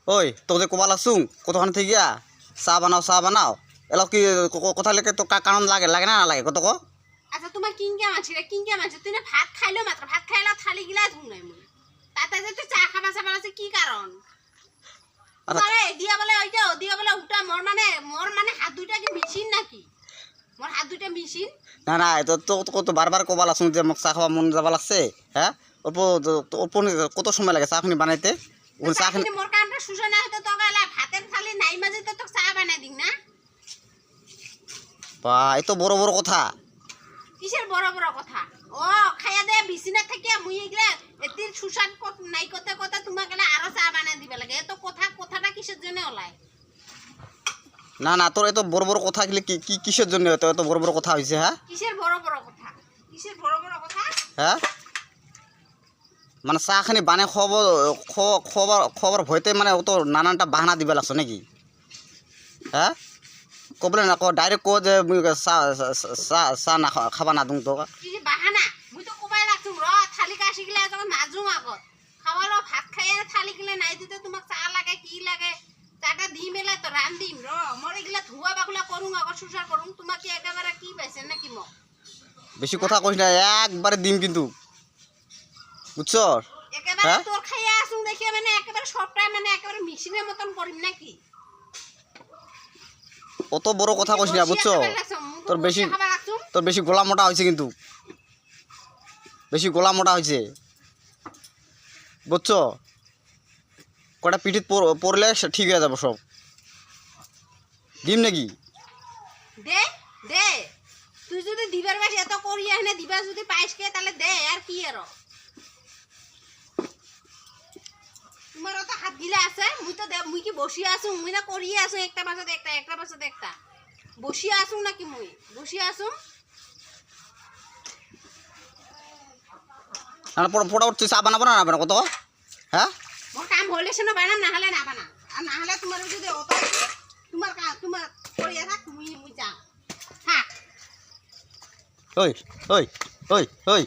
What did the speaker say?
ওই তোকে কোবা লাগছুং কতক্ষণ থেকে চাহ বানাও এলা কি কথা লেগে তো কারণ লাগে না লাগে কত কো আচ্ছা তোমার কিংকা মাছ তুই না ভাত খাইলো মাত্র ভাত খাইলা থালি গিলা ধুম নাই মুই তাতে যে তুই চা খাবা আছে কি কারণ আরে দিয়া বলে ওইটা দিয়া বলে উটা মোর মানে হাত দুইটা কি মেশিন নাকি মোর হাত দুইটা মেশিন না তো বারবার কোবা লাগছুং যে মোক চা খাওয়া মন যাবা লাগছে হ্যাঁ অল্প কত সময় লাগে চাখিনি বানাইতে চাখিনি মোর কামটা সুসা না হতো তো গেলা ভাতের থালি নাই মাঝে তো চা বানাই দিন না বা এত বড় কথা কিসের বড় কথা ও খাইয়া দে বিছনা থেকে মুই এগুলা এতির সুসান নাই কথা তোমাকে আরো চা বানাই দিবে লাগে এত কথাটা কিসের জন্য ওলাই না তোর এত বড় কথা কি কিসের জন্য এত বড় কথা হইছে হ্যাঁ কিসের বড় কথা হ্যাঁ মানে চাহখানি বানাই খোয়াবার ভয়তে মানে অত নানানটা বাহানা দিবে লাগছো নাকি হ্যাঁ কবলে না ডাইরেক্ট কো যে চাহ না খাবা না দুং তো কি বাহানা মুই তো কোবাই রাখছুম র থালি কাশি গিলা যখন মাজুম আগত খাওয়ালো ভাত খাইয়া থালি গিলা নাই দিতে তোমাক চা লাগে কি লাগে চাটা দি মেলা তো রান দিম র মোর এগুলা ধুয়া বাগুলা করুম আগত সুসার করুম তোমাক কি একেবারে কি পাইছে নাকি মো বেশি কথা কইস না একবারে দিম কিন্তু বুঝছো একেবারে তোর খাইয়া আসুম দেখি মানে একেবারে সবটা মানে একেবারে মেশিনের মতন করিম নাকি অত বড় কথা কইস না বুঝছো তোর বেশি গোলা মোটা হয়েছে কিন্তু বেশি গোলা মোটা হয়েছে বুঝছো কটা পিঠিত পড়লে ঠিক হয়ে যাবো সব দিম নাকি দে তুই যদি দিবার বাস এত করিয়া এনে দিবা যদি পাইস কে তাহলে দে আর কি আর তোমার তো হাত গিলা আছে মুই কি বসিয়া আছো মুই না করিয়া আছো একটা পাছত একটা বসিয়া আছো নাকি মুই বসিয়া আছো না পড়া তুই চা বানাবো না কত হ্যাঁ মোর কাম হইলে শোনো বানা না হলে না বানা আর না হলে তোমার যদি অত তোমার করিয়া থাক মুই যা থাক ওই